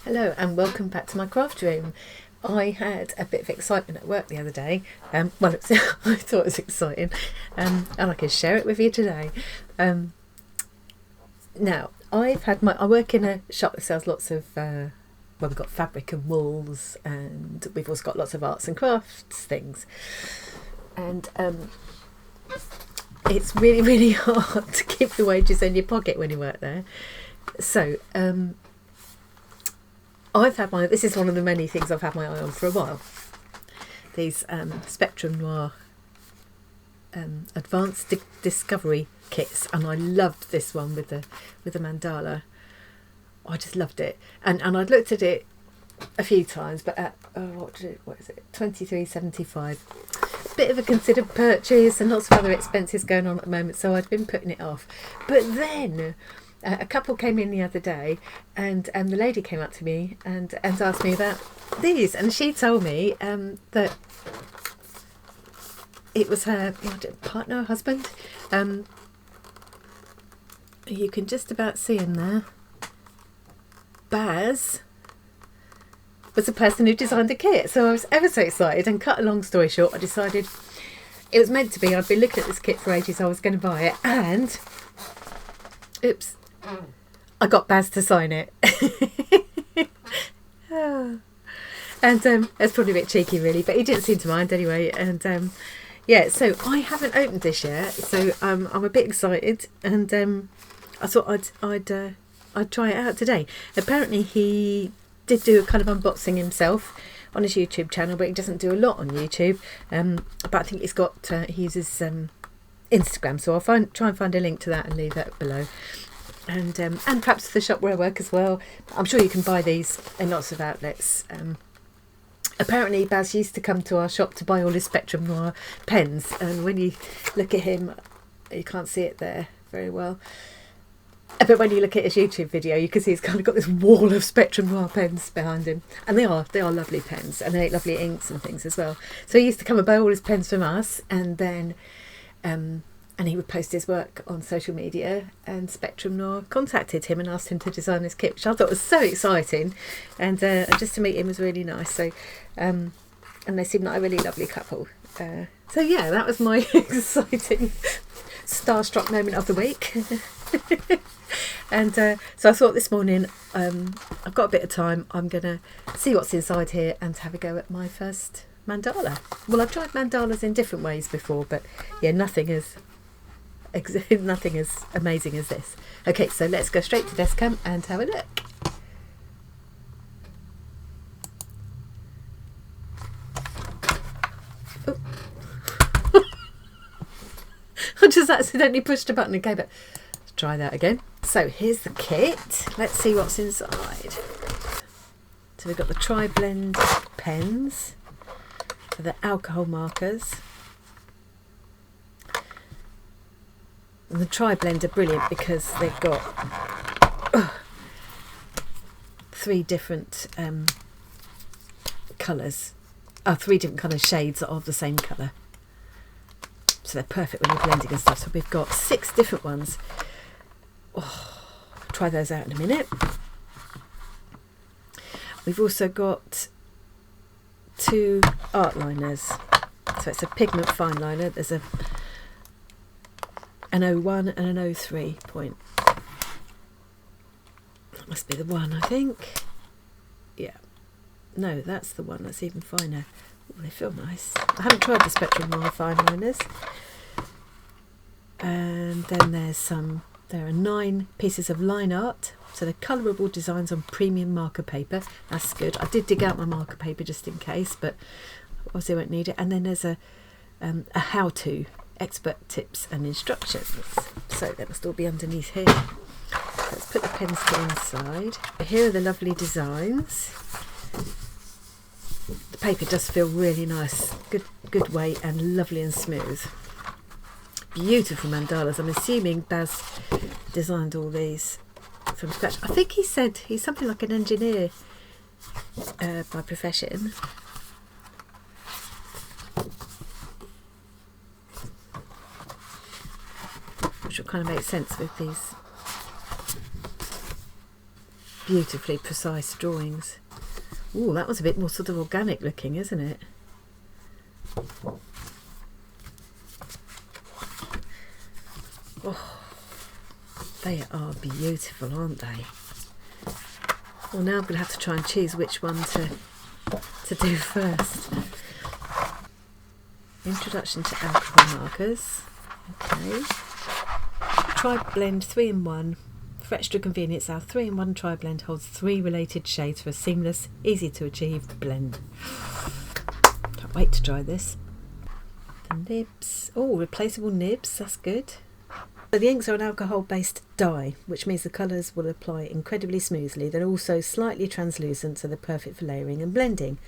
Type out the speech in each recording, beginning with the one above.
Hello and welcome back to my craft room. I had a bit of excitement at work the other day. I thought it was exciting, and I can share it with you today. Now, I work in a shop that sells lots of, we've got fabric and wools, and we've also got lots of arts and crafts things. And it's really, really hard to keep the wages in your pocket when you work there. So, this is one of the many things I've had my eye on for a while. These Spectrum Noir advanced discovery kits, and I loved this one with the mandala. I just loved it, and I'd looked at it a few times, but at what is it, $23.75. Bit of a considered purchase, and lots of other expenses going on at the moment, so I'd been putting it off. But then a couple came in the other day, and the lady came up to me and asked me about these, and she told me that it was her partner, husband. You can just about see him there. Baz was the person who designed the kit, so I was ever so excited. And cut a long story short, I decided it was meant to be. I'd been looking at this kit for ages. I was going to buy it, and oops, I got Baz to sign it. And that's probably a bit cheeky really, but he didn't seem to mind anyway. And yeah, so I haven't opened this yet, so I'm a bit excited, and I thought I'd try it out today. Apparently he did do a kind of unboxing himself on his YouTube channel, but he doesn't do a lot on YouTube. But I think he uses Instagram, so I'll try and find a link to that and leave that below. And perhaps the shop where I work as well. I'm sure you can buy these in lots of outlets. Apparently Baz used to come to our shop to buy all his Spectrum Noir pens, and when you look at him, you can't see it there very well, but when you look at his YouTube video, you can see he's kind of got this wall of Spectrum Noir pens behind him, and they are lovely pens, and they make lovely inks and things as well. So he used to come and buy all his pens from us, and then and he would post his work on social media, and Spectrum Noir contacted him and asked him to design this kit, which I thought was so exciting, and just to meet him was really nice. So and they seemed like a really lovely couple. So yeah, that was my exciting starstruck moment of the week. And so I thought this morning, I've got a bit of time, I'm going to see what's inside here and have a go at my first mandala. Well, I've tried mandalas in different ways before, but yeah, nothing as amazing as this. Okay, so let's go straight to desk cam and have a look. Oh. I just accidentally pushed a button. Okay, but let's try that again. So here's the kit. Let's see what's inside. So we've got the Triblend pens for the alcohol markers. And the Triblend are brilliant because they've got three different colours. Three different kind of shades of the same colour. So they're perfect when you're blending and stuff. So we've got 6 different ones. Oh, try those out in a minute. We've also got 2 art liners. So it's a pigment fine liner. There's an 01 and an 03 point. That must be the one, I think. Yeah. No, that's the one. That's even finer. Oh, they feel nice. I haven't tried the Spectrum Noir fine liners. And then there are 9 pieces of line art. So they're colourable designs on premium marker paper. That's good. I did dig out my marker paper just in case, but obviously I won't need it. And then there's a how-to, expert tips and instructions. So they must all be underneath here. Let's put the pens to inside. Here are the lovely designs. The paper does feel really nice, good weight, and lovely and smooth. Beautiful mandalas. I'm assuming Baz designed all these from scratch. I think he said he's something like an engineer by profession. Which will kind of make sense with these beautifully precise drawings. Ooh, that was a bit more sort of organic looking, isn't it? Oh, they are beautiful, aren't they? Well, now I'm going to have to try and choose which one to do first. Introduction to alcohol markers. Okay. Triblend 3-in-1. For extra convenience, our 3-in-1 Triblend holds 3 related shades for a seamless, easy to achieve blend. Can't wait to try this. The nibs. Oh, replaceable nibs, that's good. So the inks are an alcohol-based dye, which means the colours will apply incredibly smoothly. They're also slightly translucent, so they're perfect for layering and blending.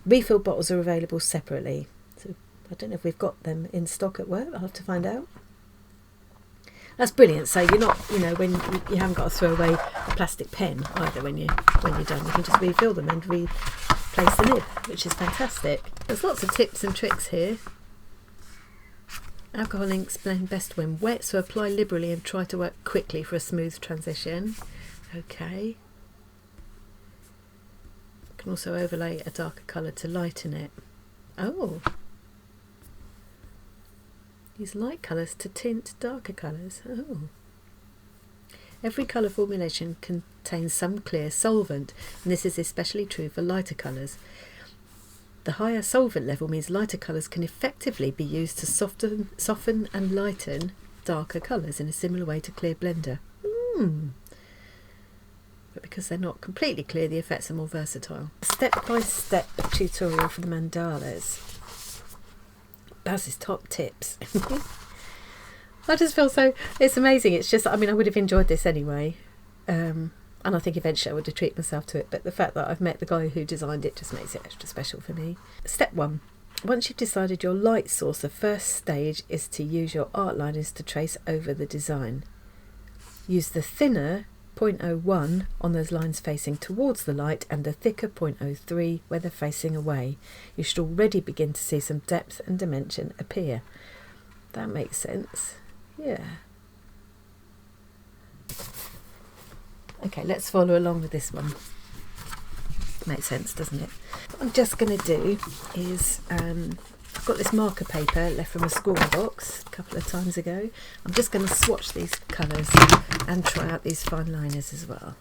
Refill bottles are available separately. So I don't know if we've got them in stock at work. I'll have to find out. That's brilliant. So you're not, when you haven't got to throw away a plastic pen either when you're done. You can just refill them and replace the nib, which is fantastic. There's lots of tips and tricks here. Alcohol inks blend best when wet, so apply liberally and try to work quickly for a smooth transition. Okay. You can also overlay a darker colour to lighten it. Oh. Use light colours to tint darker colours. Oh. Every colour formulation contains some clear solvent, and this is especially true for lighter colours. The higher solvent level means lighter colours can effectively be used to soften and lighten darker colours in a similar way to clear blender. But because they're not completely clear, the effects are more versatile. Step-by-step tutorial for the mandalas. Baz's top tips. I just feel so, it's amazing. It's just, I would have enjoyed this anyway. And I think eventually I would have treated myself to it. But the fact that I've met the guy who designed it just makes it extra special for me. Step 1. Once you've decided your light source, the first stage is to use your art liners to trace over the design. Use the thinner 0.01 on those lines facing towards the light and the thicker 0.03 where they're facing away. You should already begin to see some depth and dimension appear. That makes sense. Yeah. Okay, let's follow along with this one. Makes sense, doesn't it? What I'm just going to do is, I've got this marker paper left from a school box a couple of times ago. I'm just going to swatch these colours and try out these fine liners as well.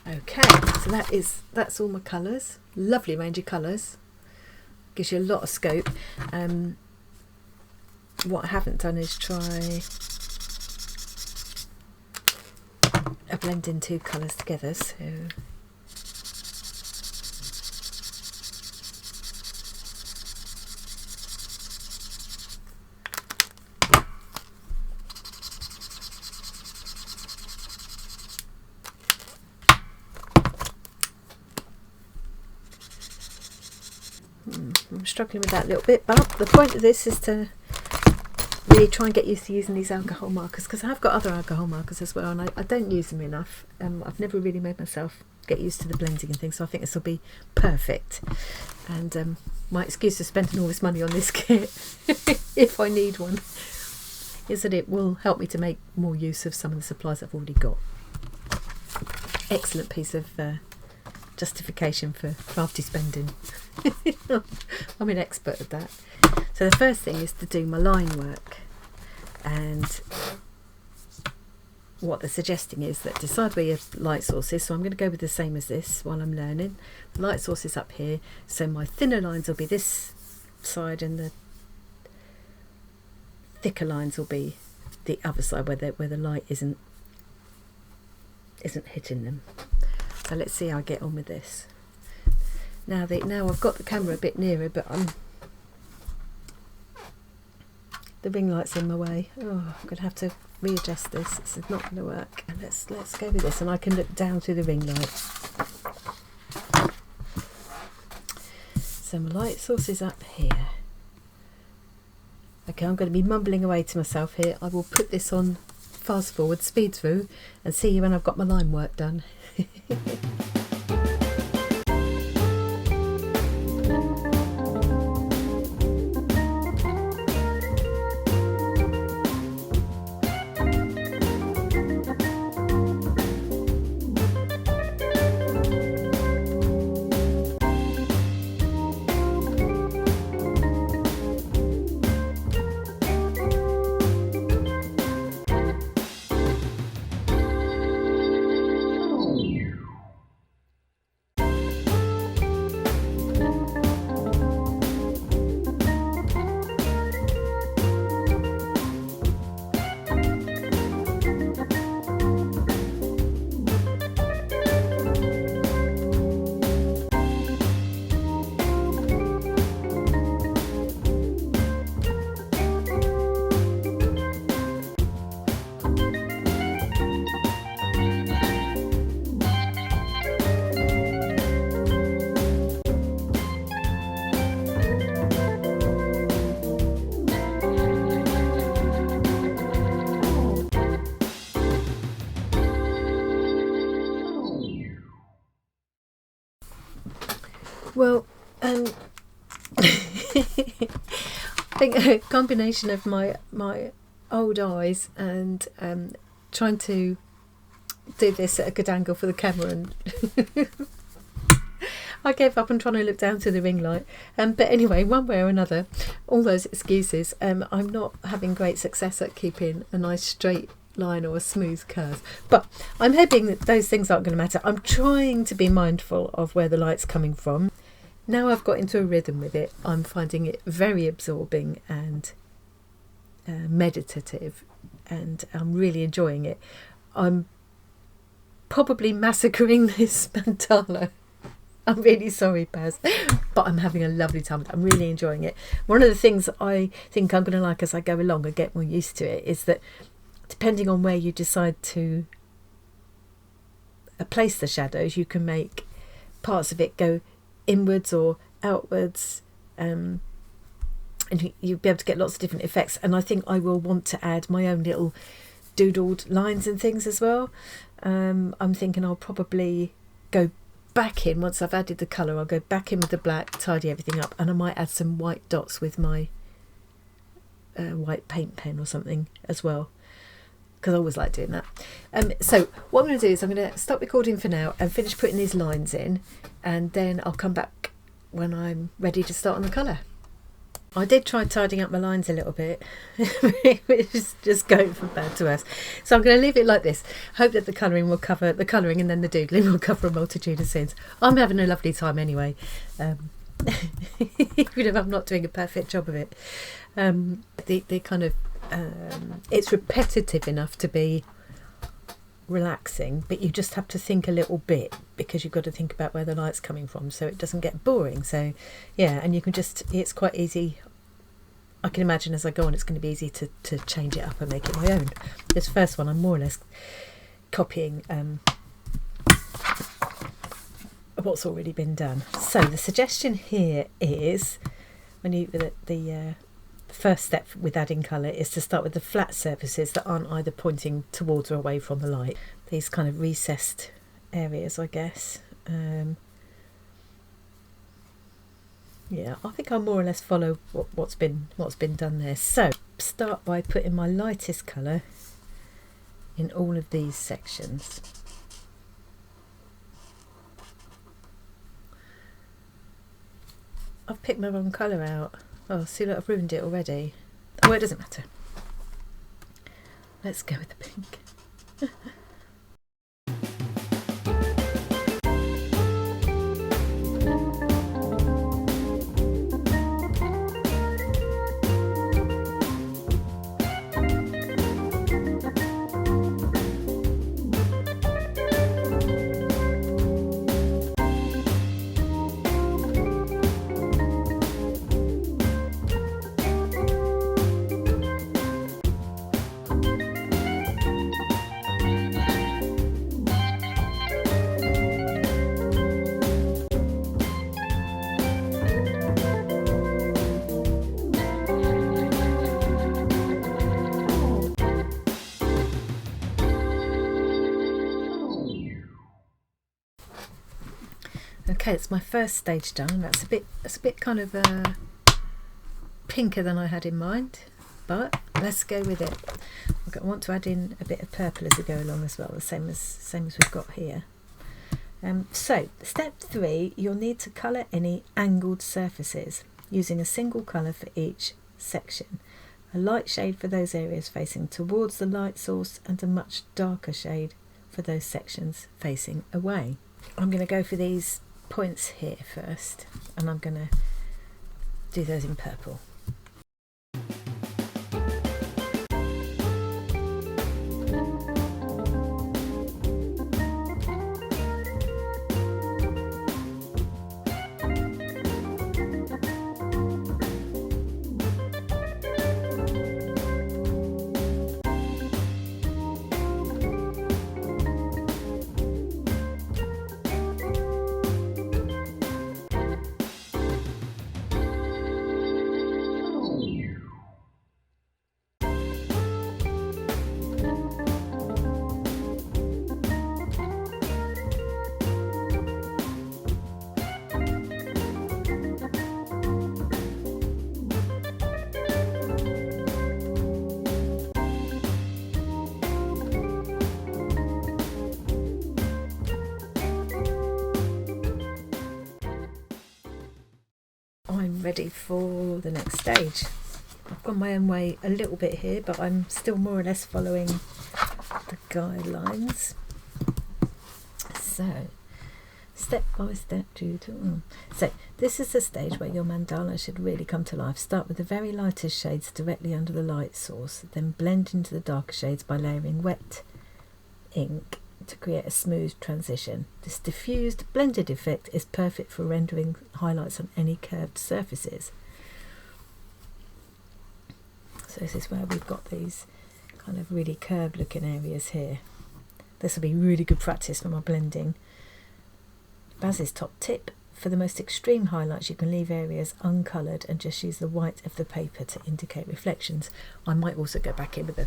Okay, so that's all my colours. Lovely range of colours. Gives you a lot of scope. What I haven't done is try a blending 2 colours together, so I'm struggling with that a little bit, but the point of this is to really try and get used to using these alcohol markers, because I've got other alcohol markers as well, and I don't use them enough. I've never really made myself get used to the blending and things, so I think this will be perfect. And my excuse for spending all this money on this kit, if I need one, is that it will help me to make more use of some of the supplies I've already got. Excellent piece of justification for crafty spending. I'm an expert at that. So the first thing is to do my line work, and what they're suggesting is that decide where your light source is. So I'm going to go with the same as this while I'm learning. The light source is up here, so my thinner lines will be this side and the thicker lines will be the other side where the light isn't hitting them. So let's see how I get on with this. Now I've got the camera a bit nearer, but the ring light's in my way. Oh, I'm going to have to readjust this. This is not going to work. Let's go with this, and I can look down through the ring light. So my light source is up here. Okay, I'm going to be mumbling away to myself here. I will put this on fast forward, speed through, and see you when I've got my line work done. Well, I think a combination of my old eyes and trying to do this at a good angle for the camera, and I gave up on trying to look down through the ring light. But anyway, one way or another, all those excuses, I'm not having great success at keeping a nice straight line or a smooth curve. But I'm hoping that those things aren't going to matter. I'm trying to be mindful of where the light's coming from. Now I've got into a rhythm with it, I'm finding it very absorbing and meditative, and I'm really enjoying it. I'm probably massacring this mandala. I'm really sorry, Baz, but I'm having a lovely time. I'm really enjoying it. One of the things I think I'm going to like as I go along and get more used to it is that depending on where you decide to place the shadows, you can make parts of it go inwards or outwards, and you'll be able to get lots of different effects. And I think I will want to add my own little doodled lines and things as well. I'm thinking I'll probably go back in, once I've added the colour, I'll go back in with the black, tidy everything up, and I might add some white dots with my white paint pen or something as well, because I always like doing that. So what I'm going to do is I'm going to stop recording for now and finish putting these lines in, and then I'll come back when I'm ready to start on the colour. I did try tidying up my lines a little bit, which is just going from bad to worse. So I'm going to leave it like this. Hope that the colouring will cover the colouring, and then the doodling will cover a multitude of scenes. I'm having a lovely time anyway, even if I'm not doing a perfect job of it. The kind of it's repetitive enough to be relaxing, but you just have to think a little bit, because you've got to think about where the light's coming from so it doesn't get boring. So yeah, and you can just, it's quite easy. I can imagine as I go on it's going to be easy to change it up and make it my own. This first one I'm more or less copying what's already been done. So the suggestion here is, when you the first step with adding colour is to start with the flat surfaces that aren't either pointing towards or away from the light. These kind of recessed areas, I guess. Yeah, I think I'll more or less follow what's been done there. So start by putting my lightest colour in all of these sections. I've picked my wrong colour out. Oh, see, look, I've ruined it already. Oh, it doesn't matter. Let's go with the pink. Okay, it's my first stage done. That's a bit kind of pinker than I had in mind, but let's go with it. I want to add in a bit of purple as we go along as well, the same as we've got here. So step 3, you'll need to colour any angled surfaces using a single colour for each section. A light shade for those areas facing towards the light source, and a much darker shade for those sections facing away. I'm going to go for these points here first, and I'm going to do those in purple. I'm ready for the next stage. I've gone my own way a little bit here, but I'm still more or less following the guidelines. So, step by step. So, this is the stage where your mandala should really come to life. Start with the very lightest shades directly under the light source, then blend into the darker shades by layering wet ink to create a smooth transition. This diffused, blended effect is perfect for rendering highlights on any curved surfaces. So this is where we've got these kind of really curved looking areas here. This will be really good practice for my blending. Baz's top tip: for the most extreme highlights, you can leave areas uncoloured and just use the white of the paper to indicate reflections. I might also go back in with a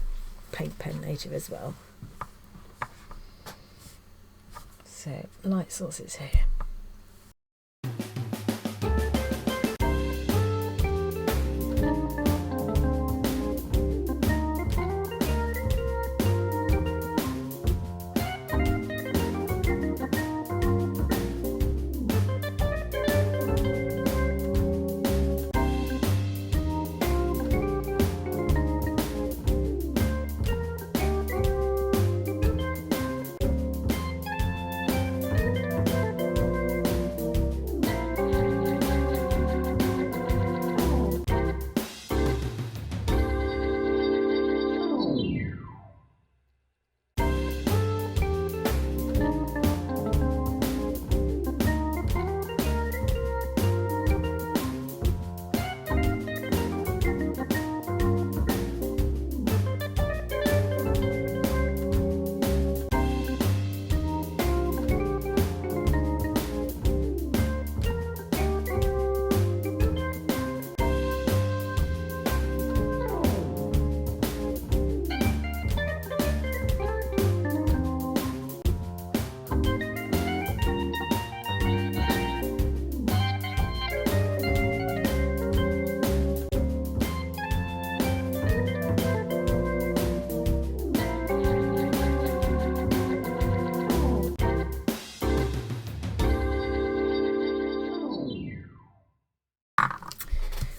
paint pen later as well. So, light sources here.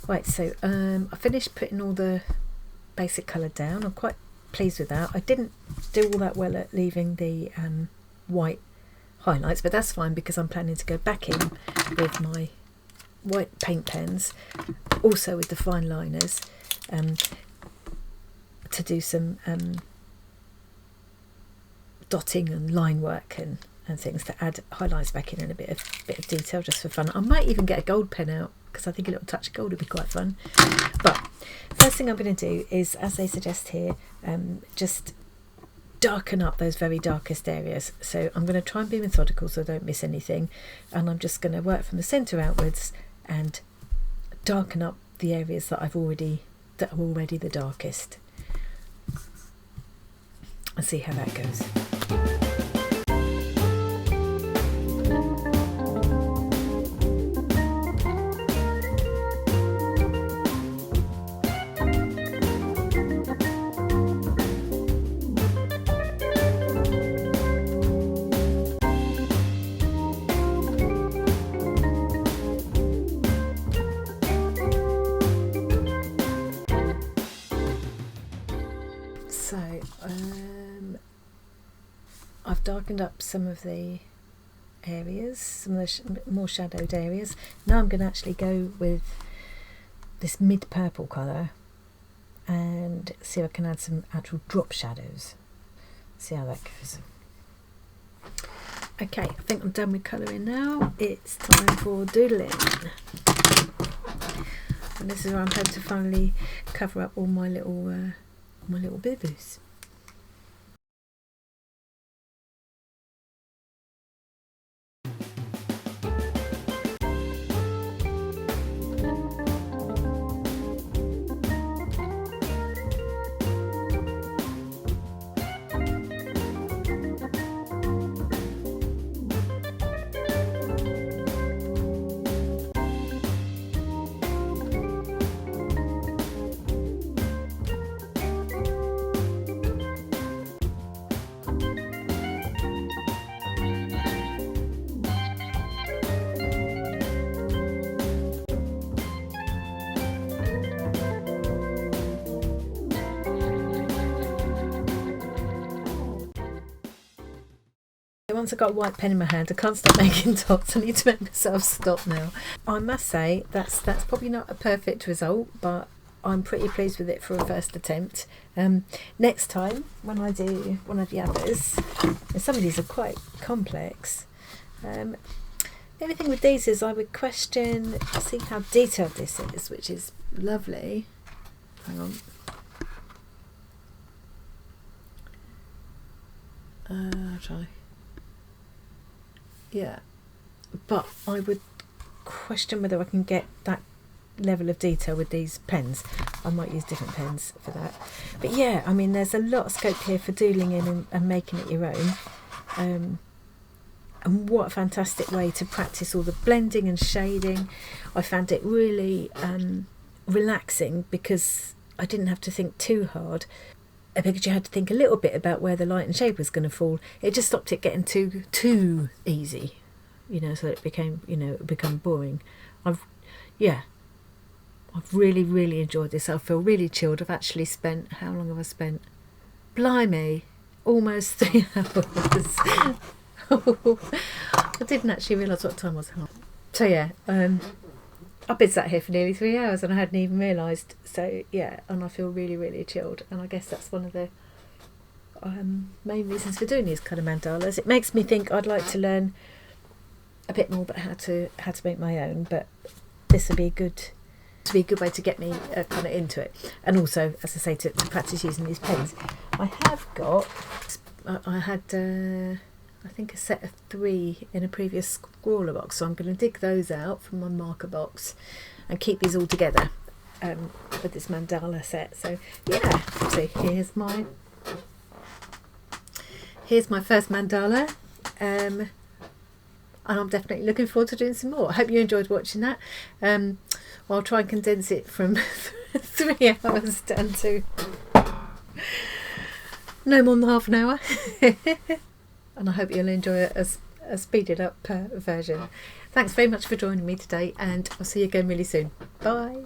Right, so I finished putting all the basic colour down. I'm quite pleased with that. I didn't do all that well at leaving the white highlights, but that's fine because I'm planning to go back in with my white paint pens, also with the fine liners, to do some dotting and line work and things to add highlights back in and a bit of detail just for fun. I might even get a gold pen out because I think a little touch of gold would be quite fun. But first thing I'm going to do is, as they suggest here, just darken up those very darkest areas. So I'm going to try and be methodical so I don't miss anything, and I'm just going to work from the centre outwards and darken up the areas that are already the darkest, and see how that goes. I've darkened up some of the areas, some of the more shadowed areas. Now I'm going to actually go with this mid-purple colour and see if I can add some actual drop shadows. See how that goes. Okay, I think I'm done with colouring now. It's time for doodling. And this is where I'm going to finally cover up all my little boo-boos. once I got a white pen in my hand, I can't stop making dots. I need to make myself stop now. I must say that's probably not a perfect result, but I'm pretty pleased with it for a first attempt. Next time when I do one of the others, and some of these are quite complex, the only thing with these is I would question, see how detailed this is, which is lovely. Hang on. I'll try. Yeah, but I would question whether I can get that level of detail with these pens. I might use different pens for that. But yeah, I mean, there's a lot of scope here for doodling in and making it your own. And what a fantastic way to practice all the blending and shading. I found it really relaxing because I didn't have to think too hard, because you had to think a little bit about where the light and shade was going to fall. It just stopped it getting too easy, so it became boring. I've really enjoyed this. I feel really chilled. I've actually spent, how long have I spent? Blimey, almost 3 hours. I didn't actually realise what time was. So yeah, I've been sat here for nearly 3 hours and I hadn't even realised. So yeah, and I feel really chilled. And I guess that's one of the main reasons for doing these kind of mandalas. It makes me think I'd like to learn a bit more about how to make my own. But this would be a good way to get me kind of into it. And also, as I say, to practice using these pens. I had I think a set of 3 in a previous scrawler box, so I'm going to dig those out from my marker box and keep these all together with this mandala set. So yeah, so here's my first mandala, and I'm definitely looking forward to doing some more. I hope you enjoyed watching that. I'll try and condense it from 3 hours down to no more than half an hour. And I hope you'll enjoy it as a speeded up version. Thanks very much for joining me today, and I'll see you again really soon. Bye.